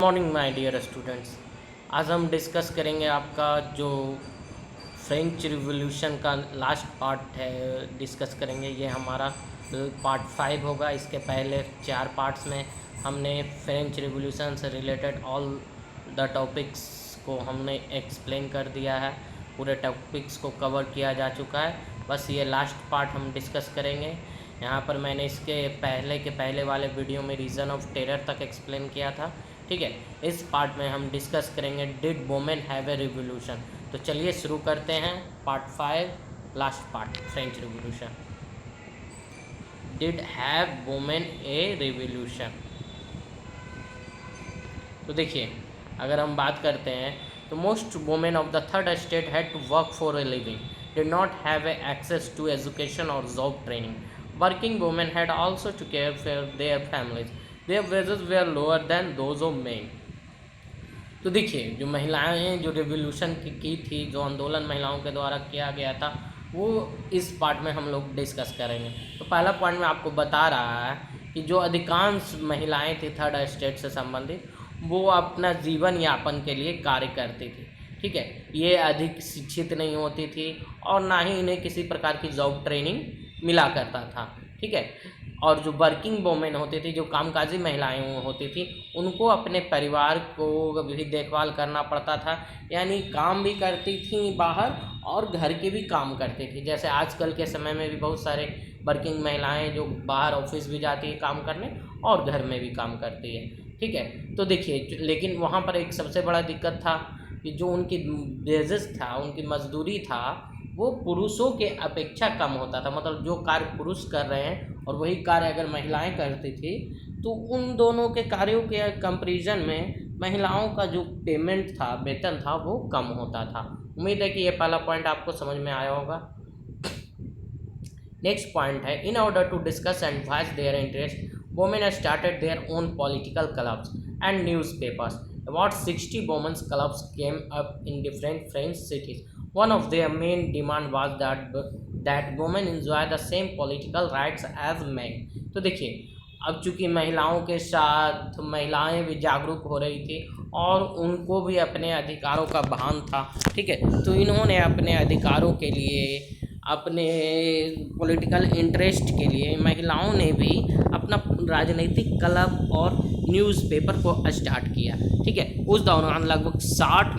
Morning my dear students. आज हम discuss करेंगे आपका जो फ्रेंच रिवॉल्यूशन का लास्ट पार्ट है, डिस्कस करेंगे। ये हमारा पार्ट 5 होगा। इसके पहले 4 पार्ट्स में हमने फ्रेंच रिवॉल्यूशन से रिलेटेड ऑल द टॉपिक्स को हमने एक्सप्लेन कर दिया है। पूरे टॉपिक्स को कवर किया जा चुका है। बस ये लास्ट पार्ट हम डिस्कस करेंगे। यहाँ पर मैंने इसके पहले वाले वीडियो में रीज़न ऑफ टेरर तक एक्सप्लेन किया था। ठीक है, इस पार्ट में हम डिस्कस करेंगे did women have a revolution. तो चलिए शुरू करते हैं part 5, last part, French revolution. Did have women a revolution. तो देखिए, अगर हम बात करते हैं तो most women of the third state had to work for a living, did not have a access to education और job training. Working women had also to care for their families, their wages were lower than those of main. तो देखिए, जो महिलाएं जो revolution की थी, जो आंदोलन महिलाओं के द्वारा किया गया था, वो इस पार्ट में हम लोग डिस्कस करेंगे। तो पहला पॉइंट में आपको बता रहा है कि जो अधिकांश महिलाएं थी थर्ड स्टेट से संबंधित, वो अपना जीवन यापन के लिए कार्य करती थी। ठीक है, ये अधिक शिक्षित नहीं होती थी और ना ही इन्हें किसी प्रकार की जॉब ट्रेनिंग मिला करता था। ठीक है, और जो वर्किंग वोमेन होती थी, जो कामकाजी महिलाएं होती थी, उनको अपने परिवार को भी देखभाल करना पड़ता था। यानी काम भी करती थी बाहर और घर के भी काम करती थी। जैसे आजकल के समय में भी बहुत सारे वर्किंग महिलाएं जो बाहर ऑफिस भी जाती है काम करने और घर में भी काम करती है। ठीक है, तो देखिए, लेकिन वहाँ पर एक सबसे बड़ा दिक्कत था कि जो उनकी वेजेस था, उनकी मजदूरी था, वो पुरुषों के अपेक्षा कम होता था। मतलब जो कार्य पुरुष कर रहे हैं और वही कार्य अगर महिलाएं करती थी, तो उन दोनों के कार्यों के कंपैरिजन में महिलाओं का जो पेमेंट था, वेतन था, वो कम होता था। उम्मीद है कि ये पहला पॉइंट आपको समझ में आया होगा। नेक्स्ट पॉइंट है, in order to discuss and voice their interest, women started their own political clubs and newspapers. About 60 women's clubs came up in different French cities. One of their main demand was that women enjoy the same political rights as men. तो देखिए, अब चूंकि महिलाओं के साथ महिलाएं भी जागरूक हो रही थी और उनको भी अपने अधिकारों का भान था। ठीक है, तो इन्होंने अपने अधिकारों के लिए, अपने पॉलिटिकल इंटरेस्ट के लिए महिलाओं ने भी अपना राजनीतिक क्लब और न्यूज़पेपर को स्टार्ट किया। ठीक है, उस दौरान लगभग 60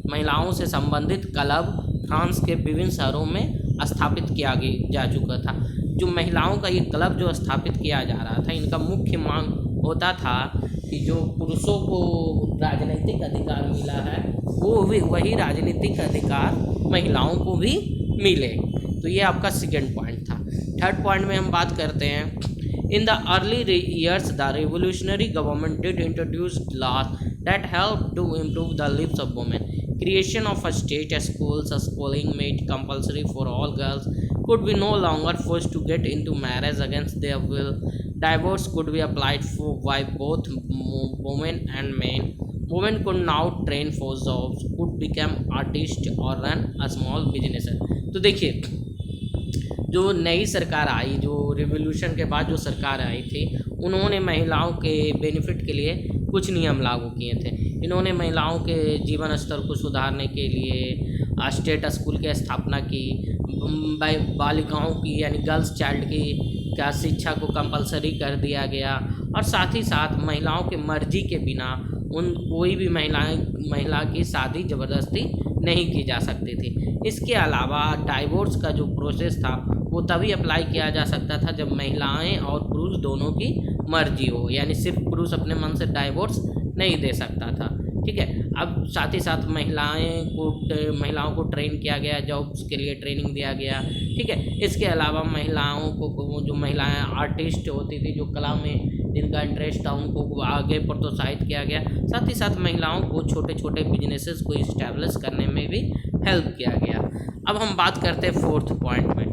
महिलाओं से संबंधित क्लब फ्रांस के विभिन्न शहरों में स्थापित किया जा चुका था। जो महिलाओं का ये क्लब जो स्थापित किया जा रहा था, इनका मुख्य मांग होता था कि जो पुरुषों को राजनीतिक अधिकार मिला है, वो भी वही राजनीतिक अधिकार महिलाओं को भी मिले। तो ये आपका सेकेंड पॉइंट था। थर्ड पॉइंट में हम बात करते हैं, in the early years the revolutionary government did introduce laws that help to improve the lives of women. Creation of state schools, schooling made compulsory for all girls, could be no longer forced to get into marriage against their will. Divorce could be applied for by both women and men. Women could now train for jobs, could become artists or run a small businesses. तो देखिए, जो नई सरकार आई, जो revolution के बाद जो सरकार आई थी, उन्होंने महिलाओं के बेनिफिट के लिए कुछ नियम लागू किए थे। इन्होंने महिलाओं के जीवन स्तर को सुधारने के लिए स्टेट स्कूल की स्थापना की, बालिकाओं की यानी गर्ल्स चाइल्ड की शिक्षा को कंपलसरी कर दिया गया, और साथ ही साथ महिलाओं के मर्जी के बिना कोई भी महिला की शादी ज़बरदस्ती नहीं की जा सकती थी। इसके अलावा डाइवोर्स का जो प्रोसेस था, वो तभी अप्लाई किया जा सकता था जब महिलाएं और पुरुष दोनों की मर्जी हो, यानी सिर्फ पुरुष अपने मन से डाइवोर्स नहीं दे सकता था। ठीक है, अब साथ ही साथ महिलाओं को ट्रेन किया गया, जॉब्स के लिए ट्रेनिंग दिया गया। ठीक है, इसके अलावा महिलाओं को जो महिलाएं आर्टिस्ट होती थी, जो कला में जिनका इंटरेस्ट था, उनको आगे प्रोत्साहित किया गया। साथ ही साथ महिलाओं को छोटे छोटे बिजनेसेस को इस्टेब्लिश करने में भी हेल्प किया गया। अब हम बात करते हैं फोर्थ पॉइंट में,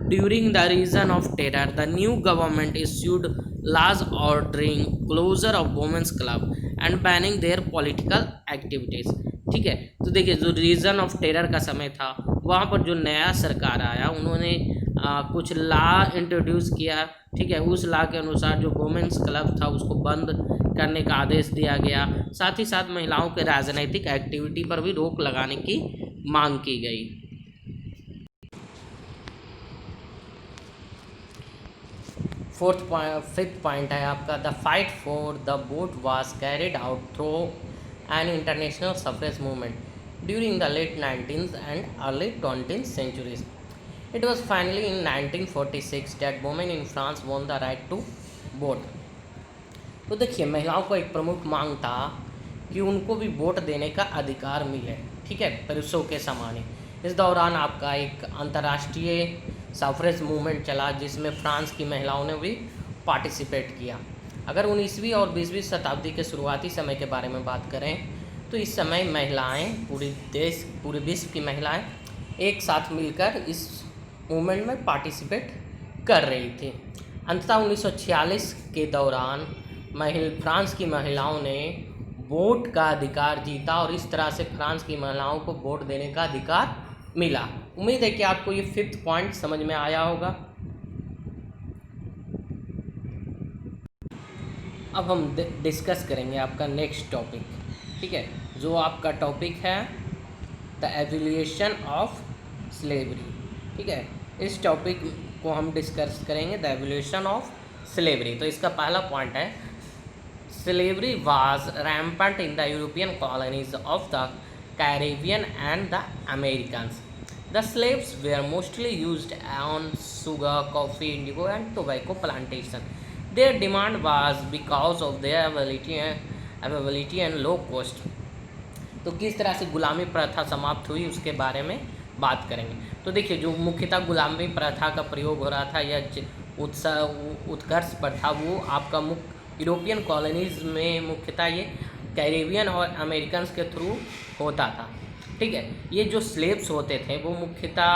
during the region of terror the new government issued laws ordering closure of women's club and banning their political activities. ठीक है, तो देखिए, जो रीजन ऑफ टेरर का समय था, वहाँ पर जो नया सरकार आया, उन्होंने कुछ लॉ इंट्रोड्यूस किया। ठीक है, उस लॉ के अनुसार जो वुमेन्स क्लब था उसको बंद करने का आदेश दिया गया। साथ ही साथ महिलाओं के राजनीतिक एक्टिविटी पर भी रोक लगाने की मांग की गई। फिफ्थ पॉइंट है आपका, the fight for the vote was carried out through an international suffrage movement during the late 19th and early 20th centuries. It was finally in 1946 that women in France won the right to vote. तो देखिए, महिलाओं को एक प्रमुख मांग था कि उनको भी वोट देने का अधिकार मिले, ठीक है, पुरुषों के समान ही। इस दौरान आपका एक अंतर्राष्ट्रीय सफरेज मूवमेंट चला जिसमें फ्रांस की महिलाओं ने भी पार्टिसिपेट किया। अगर 19वीं और 20वीं शताब्दी के शुरुआती समय के बारे में बात करें तो इस समय महिलाएं, पूरे विश्व की महिलाएं एक साथ मिलकर इस मूवमेंट में पार्टिसिपेट कर रही थी। अंततः 1946 के दौरान फ्रांस की महिलाओं ने वोट का अधिकार जीता और इस तरह से फ्रांस की महिलाओं को वोट देने का अधिकार मिला। उम्मीद है कि आपको ये फिफ्थ पॉइंट समझ में आया होगा। अब हम डिस्कस करेंगे आपका नेक्स्ट टॉपिक, ठीक है, जो आपका टॉपिक है द एवोल्यूशन ऑफ स्लेवरी, ठीक है। इस टॉपिक को हम डिस्कस करेंगे, द एवोल्यूशन ऑफ स्लेवरी। तो इसका पहला पॉइंट है, slavery was rampant in the European colonies of the Caribbean and the Americans. The slaves were mostly used on sugar, coffee, indigo and tobacco plantation. Their demand was because of their availability and low cost. तो किस तरह से गुलामी प्रथा समाप्त हुई उसके बारे में बात करेंगे। तो देखिए, जो मुख्यतः गुलामी प्रथा का प्रयोग हो रहा था या उत्कर्ष प्रथा, वो आपका यूरोपियन कॉलोनीज में मुख्यतः ये कैरेबियन और अमेरिकन के थ्रू होता था, ठीक है। ये जो स्लेव्स होते थे वो मुख्यतः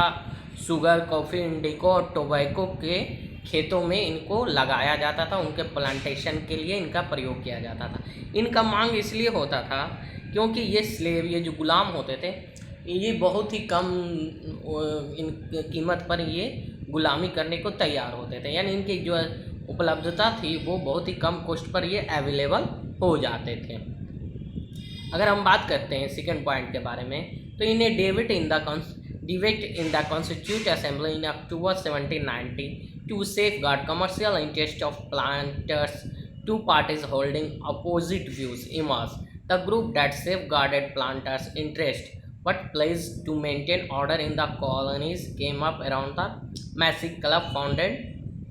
शुगर, कॉफ़ी, इंडिको और टोबैको के खेतों में इनको लगाया जाता था, उनके प्लांटेशन के लिए इनका प्रयोग किया जाता था। इनका मांग इसलिए होता था क्योंकि ये स्लेव, ये जो गुलाम होते थे, ये बहुत ही कम कीमत पर ये गुलामी करने को तैयार होते थे, यानी इनकी जो उपलब्धता थी वो बहुत ही कम कॉस्ट पर ये अवेलेबल हो जाते थे। अगर हम बात करते हैं सेकंड पॉइंट के बारे में, तो इन्हें debate in the constitute assembly in October 1790 to safeguard commercial interest of planters, two parties holding opposite views emerge the group that safeguarded planters interest but pledged to maintain order in the colonies came up around the Massive Club founded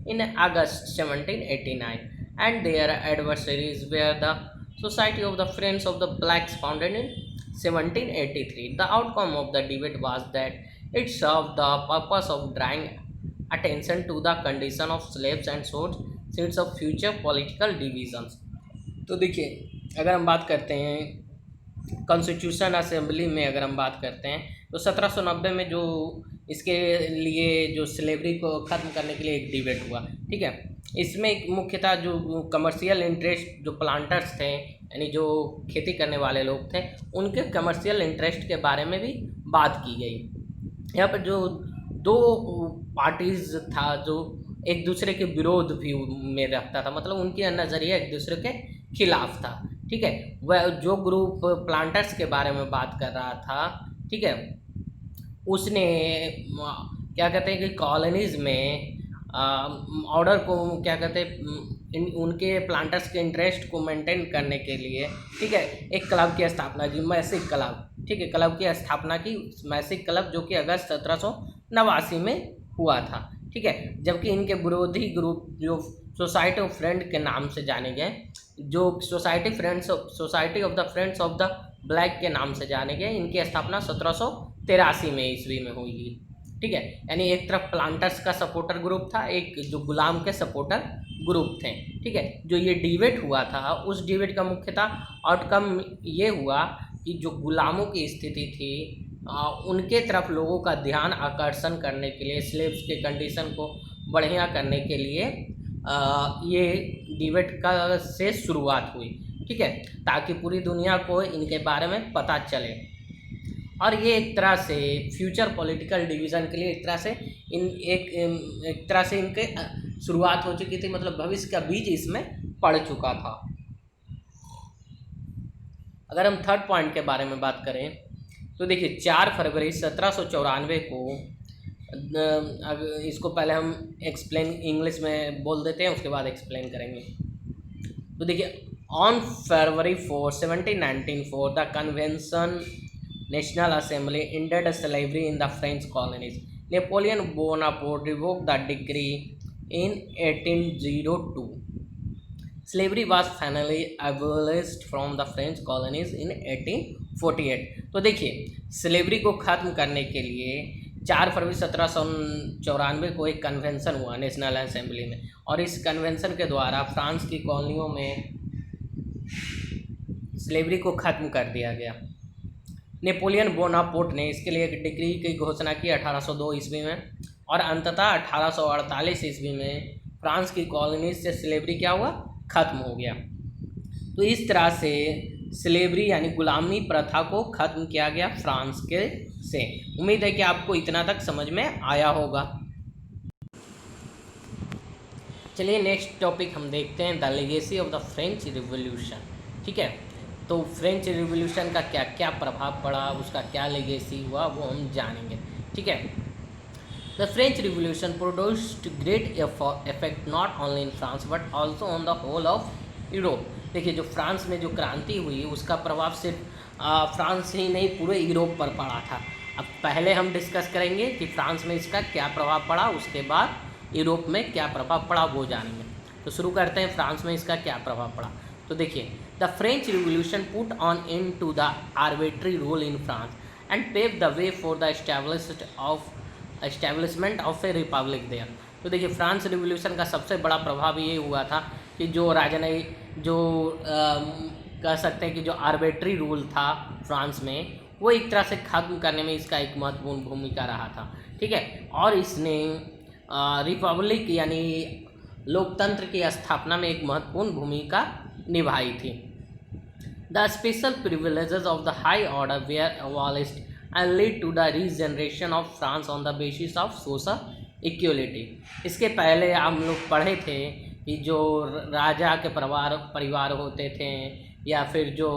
in August 1789, and their adversaries were the Society of the Friends of the Blacks founded in 1783. The outcome of the debate was that it served the purpose of drawing attention to the condition of slaves and sowed seeds of future political divisions. तो देखिए, अगर हम बात करते हैं constitution assembly में, अगर हम बात करते हैं तो 1790 में जो इसके लिए जो स्लेवरी को ख़त्म करने के लिए एक डिबेट हुआ, ठीक है। इसमें मुख्यतः जो कमर्शियल इंटरेस्ट, जो प्लांटर्स थे यानी जो खेती करने वाले लोग थे, उनके कमर्शियल इंटरेस्ट के बारे में भी बात की गई। यहाँ पर जो दो पार्टीज़ था जो एक दूसरे के विरोध भी में रखता था, मतलब उनकी नज़रिया एक दूसरे के खिलाफ था, ठीक है। वह जो ग्रुप प्लांटर्स के बारे में बात कर रहा था, ठीक है, उसने क्या कहते हैं कि कॉलोनीज़ में ऑर्डर को क्या कहते हैं उनके प्लांटर्स के इंटरेस्ट को मेंटेन करने के लिए, ठीक है, एक क्लब की स्थापना की, मैसिक क्लब, ठीक है, क्लब की स्थापना की, मैसिक क्लब, जो कि अगस्त 1789 में हुआ था, ठीक है। जबकि इनके विरोधी ग्रुप जो सोसाइटी ऑफ फ्रेंड के नाम से जाने गए, जो society of the friends of the black के नाम से जाने गए, इनकी स्थापना 1783 में ईस्वी में हुई, ठीक है। यानी एक तरफ प्लांटर्स का सपोर्टर ग्रुप था, एक जो गुलाम के सपोर्टर ग्रुप थे, ठीक है। जो ये डिबेट हुआ था, उस डिबेट का मुख्यतः आउटकम ये हुआ कि जो गुलामों की स्थिति थी उनके तरफ लोगों का ध्यान आकर्षण करने के लिए, स्लेव्स के कंडीशन को बढ़िया करने के लिए ये डिबेट का से शुरुआत हुई, ठीक है, ताकि पूरी दुनिया को इनके बारे में पता चले। और ये एक तरह से फ्यूचर पॉलिटिकल डिवीज़न के लिए एक तरह से इनके शुरुआत हो चुकी थी, मतलब भविष्य का बीज इसमें पड़ चुका था। अगर हम थर्ड पॉइंट के बारे में बात करें तो देखिए 4 फरवरी 1794 को इसको पहले हम एक्सप्लेन इंग्लिश में बोल देते हैं, उसके बाद एक्सप्लेन करेंगे। तो देखिए on February 4, 1794 the convention national assembly ended slavery in the French colonies. Napoleon Bonaparte revoked the decree in 1802। Slavery was finally abolished from the French colonies इन 1848। तो देखिए स्लेवरी को ख़त्म करने के लिए 4 फरवरी 1794 को एक कन्वेंशन हुआ नेशनल असेंबली में, और इस कन्वेंशन के द्वारा फ्रांस की कॉलोनियों में स्लेवरी को ख़त्म कर दिया गया। नेपोलियन बोनापार्ट ने इसके लिए एक डिक्री की घोषणा की 1802 ईस्वी में, और अंततः 1848 ईस्वी में फ्रांस की कॉलोनीज से स्लेवरी क्या हुआ, ख़त्म हो गया। तो इस तरह से स्लेवरी यानी गुलामी प्रथा को ख़त्म किया गया फ्रांस के से। उम्मीद है कि आपको इतना तक समझ में आया होगा। चलिए नेक्स्ट टॉपिक हम देखते हैं, the legacy of the French revolution. ठीक है, तो फ्रेंच रिवॉल्यूशन का क्या क्या प्रभाव पड़ा, उसका क्या लेगेसी हुआ, वो हम जानेंगे। ठीक है, the French revolution produced great effect not only in France but also on the whole of Europe. देखिए जो फ्रांस में जो क्रांति हुई उसका प्रभाव सिर्फ फ्रांस ही नहीं पूरे यूरोप पर पड़ा था। अब पहले हम डिस्कस करेंगे कि फ्रांस में इसका क्या प्रभाव पड़ा, उसके बाद यूरोप में क्या प्रभाव पड़ा वो जानेंगे। तो शुरू करते हैं फ्रांस में इसका क्या प्रभाव पड़ा। तो देखिए the French revolution put on end to the arbitrary rule in France and pave the way for the establishment of a republic there. तो देखिए फ्रांस रिवॉल्यूशन का सबसे बड़ा प्रभाव ये हुआ था कि जो कह सकते हैं कि जो आर्बिट्री रूल था फ्रांस में, वो एक तरह से खत्म करने में इसका एक महत्वपूर्ण भूमिका रहा था। ठीक है, और इसने रिपब्लिक यानी लोकतंत्र की स्थापना में एक महत्वपूर्ण भूमिका निभाई थी। The special privileges of the high order were abolished and lead to the regeneration of France on the basis of social equality. इसके पहले हम लोग पढ़े थे कि जो राजा के परिवार होते थे, या फिर जो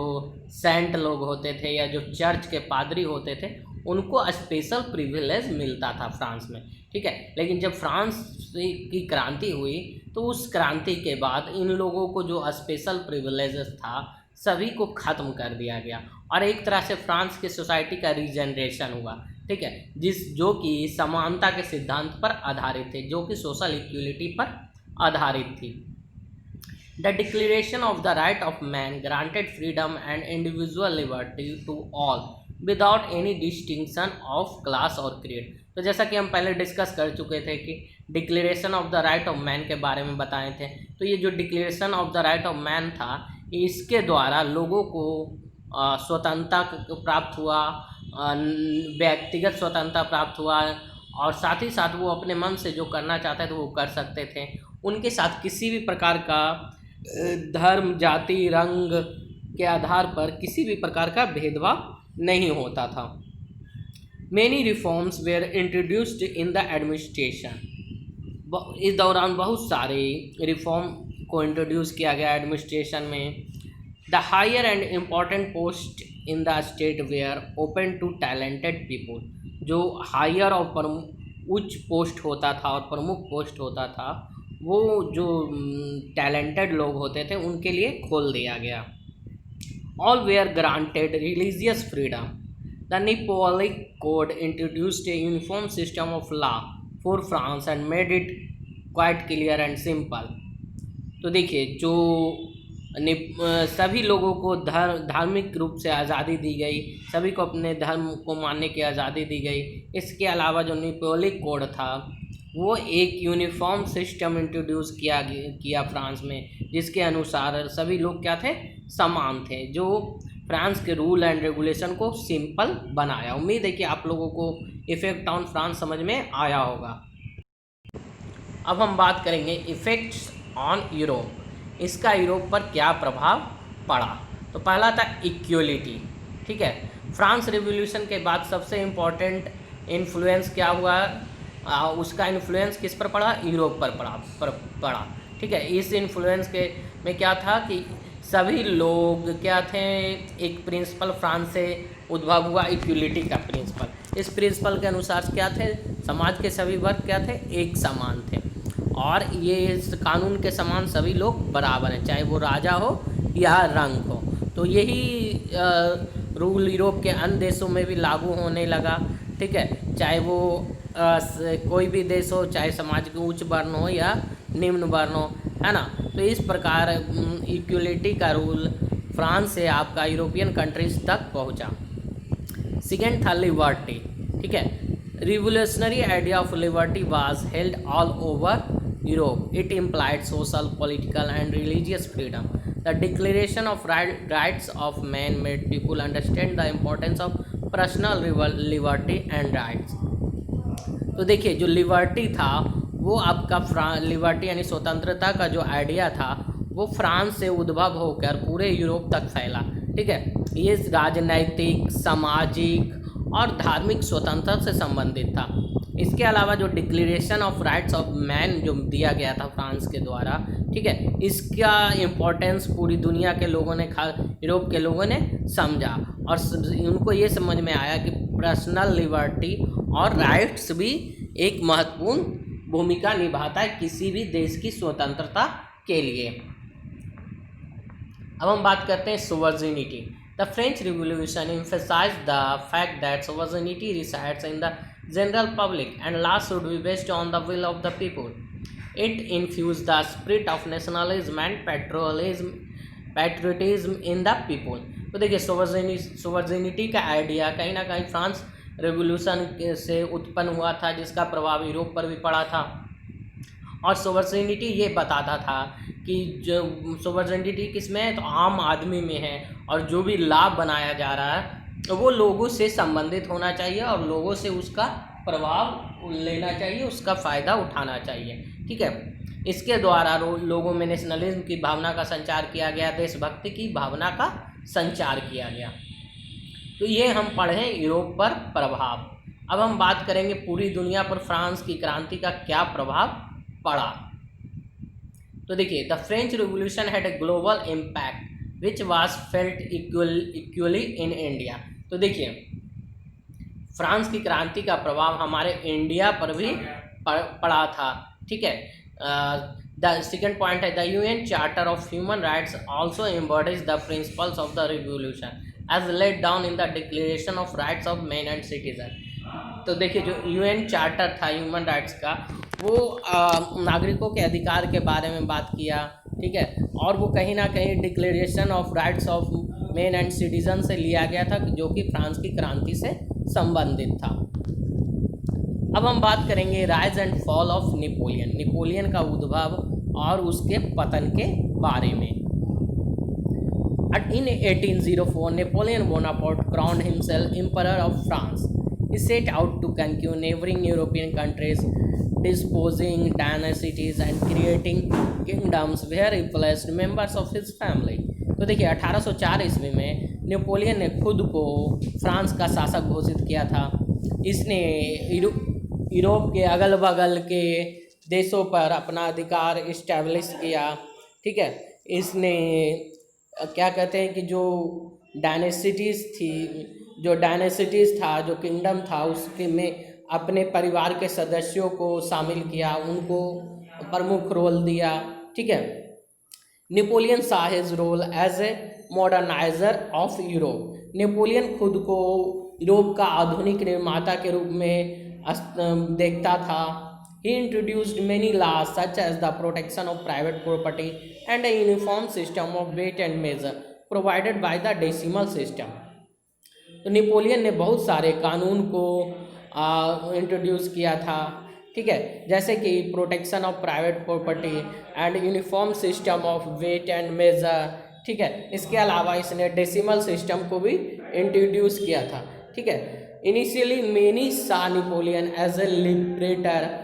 सेंट लोग होते थे, या जो चर्च के पादरी होते थे, उनको स्पेशल प्रिविलेज मिलता था फ्रांस में। ठीक है, लेकिन जब फ्रांस की क्रांति हुई तो उस क्रांति के बाद इन लोगों को जो स्पेशल प्रिविलेजेस था सभी को ख़त्म कर दिया गया, और एक तरह से फ्रांस की सोसाइटी का रीजनरेशन हुआ। ठीक है, जो कि समानता के सिद्धांत पर आधारित थे, जो कि सोशल इक्वलिटी पर आधारित थी। The declaration of the right of man granted freedom and individual liberty to all without any distinction of class और क्रीड। तो जैसा कि हम पहले डिस्कस कर चुके थे कि declaration of the right of man के बारे में बताए थे, तो ये जो declaration of the right of man था, इसके द्वारा लोगों को स्वतंत्रता प्राप्त हुआ, व्यक्तिगत स्वतंत्रता प्राप्त हुआ, और साथ ही साथ वो अपने मन से जो करना चाहते थे वो कर सकते थे। उनके साथ किसी भी प्रकार का धर्म, जाति, रंग के आधार पर किसी भी प्रकार का भेदभाव नहीं होता था। Many reforms were introduced in the administration। इस दौरान बहुत सारे रिफॉर्म को इंट्रोड्यूस किया गया एडमिनिस्ट्रेशन में। The higher and important post in the state were open to talented people. जो हायर और उच्च पोस्ट होता था और प्रमुख पोस्ट होता था, वो जो टैलेंटेड लोग होते थे उनके लिए खोल दिया गया। All were granted religious freedom. The Napoleonic Code introduced a uniform system of law for France and made it quite clear and simple। तो देखिए जो सभी लोगों को धार्मिक रूप से आज़ादी दी गई, सभी को अपने धर्म को मानने की आज़ादी दी गई। इसके अलावा जो नेपोलियन कोड था वो एक यूनिफॉर्म सिस्टम इंट्रोड्यूस किया फ्रांस में, जिसके अनुसार सभी लोग क्या थे, समान थे, जो फ्रांस के रूल एंड रेगुलेशन को सिंपल बनाया। उम्मीद है कि आप लोगों को इफेक्ट ऑन फ्रांस समझ में आया होगा। अब हम बात करेंगे इफ़ेक्ट्स ऑन यूरोप। इसका यूरोप पर क्या प्रभाव पड़ा। तो पहला था इक्वलिटी। ठीक है, फ्रांस रिवॉल्यूशन के बाद सबसे इम्पोर्टेंट इन्फ्लुएंस क्या हुआ, उसका इन्फ्लुएंस किस पर पड़ा, यूरोप पर पड़ा। ठीक है, इस इन्फ्लुएंस के में क्या था कि सभी लोग क्या थे, एक प्रिंसिपल फ्रांस से उद्भव हुआ इक्वलिटी का प्रिंसिपल। इस प्रिंसिपल के अनुसार क्या थे, समाज के सभी वर्ग क्या थे, एक समान थे और ये इस कानून के समान सभी लोग बराबर हैं, चाहे वो राजा हो या रंग हो। तो यही रूल यूरोप के अन्य देशों में भी लागू होने लगा। ठीक है, चाहे वो कोई भी देश हो, चाहे समाज के उच्च वर्ण हो या निम्न वर्ण हो, है ना। तो इस प्रकार इक्वलिटी का रूल फ्रांस से आपका यूरोपियन कंट्रीज तक पहुंचा। सेकेंड था लिबर्टी। ठीक है, revolutionary idea of liberty was held all over Europe. It implied social, political and religious freedom. The declaration of rights of man made people understand the importance of personal liberty and rights. तो देखिए, जो liberty था वो आपका liberty यानी स्वतंत्रता का जो आइडिया था वो फ्रांस से उद्भव होकर पूरे यूरोप तक फैला। ठीक है, ये राजनैतिक, सामाजिक और धार्मिक स्वतंत्रता से संबंधित था। इसके अलावा जो declaration of rights of man जो दिया गया था फ्रांस के द्वारा, ठीक है, इसका इम्पोर्टेंस पूरी दुनिया के लोगों ने, यूरोप के लोगों ने समझा और उनको ये समझ में आया कि पर्सनल लिबर्टी और राइट्स भी एक महत्वपूर्ण भूमिका निभाता है किसी भी देश की स्वतंत्रता के लिए। अब हम बात करते हैं sovereignty. The French revolution emphasized the fact that sovereignty resides in the general public and laws should be based on the will of the people. It infused the spirit of nationalism and patriotism in the people. तो देखिए, sovereignty का idea कहीं ना कहीं France revolution से उत्पन्न हुआ था, जिसका प्रभाव यूरोप पर भी पड़ा था। और सोवर्जिनिटी ये बताता था कि जो सोवर्जिनिटी किस में है, तो आम आदमी में है, और जो भी लाभ बनाया जा रहा है वो लोगों से संबंधित होना चाहिए और लोगों से उसका प्रभाव लेना चाहिए, उसका फ़ायदा उठाना चाहिए। ठीक है, इसके द्वारा लोगों में नेशनलिज्म की भावना का संचार किया गया, देशभक्ति की भावना का संचार किया गया। तो ये हम पढ़ें यूरोप पर प्रभाव। अब हम बात करेंगे पूरी दुनिया पर फ्रांस की क्रांति का क्या प्रभाव पड़ा। तो देखिए, the French revolution had a global impact which was felt equally in India. तो देखिए, फ्रांस की क्रांति का प्रभाव हमारे इंडिया पर भी पड़ा था। ठीक है, द सेकेंड पॉइंट है, the UN charter of human rights also embodies the principles of the revolution as laid down in the declaration of rights of man and citizen. तो देखिए, जो यूएन चार्टर था ह्यूमन राइट्स का, वो नागरिकों के अधिकार के बारे में बात किया। ठीक है, और वो कहीं ना कहीं declaration of rights of man and citizen से लिया गया था, जो कि फ्रांस की क्रांति से संबंधित था। अब हम बात करेंगे rise and fall of Napoleon, Napoleon का उद्भव और उसके पतन के बारे में। In 1804, Napoleon Bonaparte crowned himself Emperor of France. He set out to conquer neighboring European countries, disposing dynasties and creating kingdoms where he placed members of his family. तो देखिए, 1804 ईस्वी में नेपोलियन ने खुद को फ्रांस का शासक घोषित किया था। इसने यूरोप के अगल बगल के देशों पर अपना अधिकार इस्टेब्लिश किया। ठीक है, इसने क्या कहते हैं कि जो डायनेसिटीज़ था, जो किंगडम था, उसके में अपने परिवार के सदस्यों को शामिल किया, उनको प्रमुख रोल दिया। ठीक है, Napoleon saw his role as a moderniser of Europe. Napoleon खुद को यूरोप का आधुनिक निर्माता के रूप में देखता था। He introduced many laws such as the protection of private property and a uniform system of weight and measure provided by the decimal system. तो नेपोलियन ने बहुत सारे कानून को इंट्रोड्यूस किया था। ठीक है, जैसे कि protection of private property and uniform system of weight and measure. ठीक है, इसके अलावा इसने डेसिमल सिस्टम को भी इंट्रोड्यूस किया था। ठीक है, इनिशियली मेनी सा नेपोलियन एज ए लिबरेटर,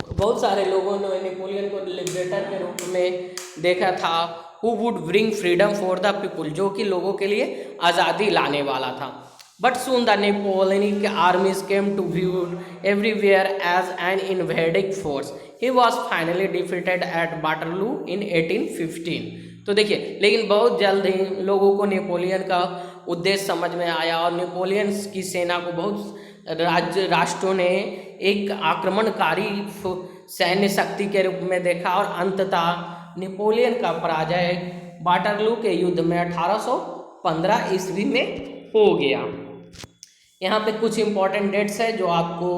बहुत सारे लोगों ने नेपोलियन को लिबरेटर के रूप में देखा था। Who would bring freedom for the people, जो कि लोगों के लिए आज़ादी लाने वाला था। But soon the Napoleonic armies came to view everywhere as an invading force. He was finally defeated at Waterloo in 1815। तो देखिए, लेकिन बहुत जल्द ही लोगों को नेपोलियन का उद्देश्य समझ में आया और नेपोलियन की सेना को बहुत राष्ट्रों ने एक आक्रमणकारी सैन्य शक्ति के रूप में देखा और अंततः नेपोलियन का पराजय वाटरलू के युद्ध में 1815 ईस्वी में हो गया। यहाँ पे कुछ इंपॉर्टेंट डेट्स है जो आपको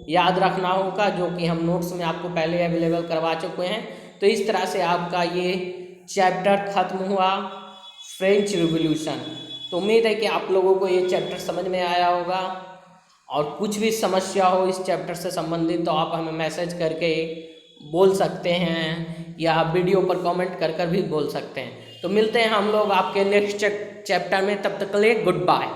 याद रखना होगा, जो कि हम नोट्स में आपको पहले अवेलेबल करवा चुके हैं। तो इस तरह से आपका ये चैप्टर खत्म हुआ, फ्रेंच रिवॉल्यूशन। तो उम्मीद है कि आप लोगों को ये चैप्टर समझ में आया होगा, और कुछ भी समस्या हो इस चैप्टर से संबंधित तो आप हमें मैसेज करके बोल सकते हैं या वीडियो पर कमेंट कर कर भी बोल सकते हैं। तो मिलते हैं हम लोग आपके नेक्स्ट चैप्टर में, तब तक के लिए गुड बाय।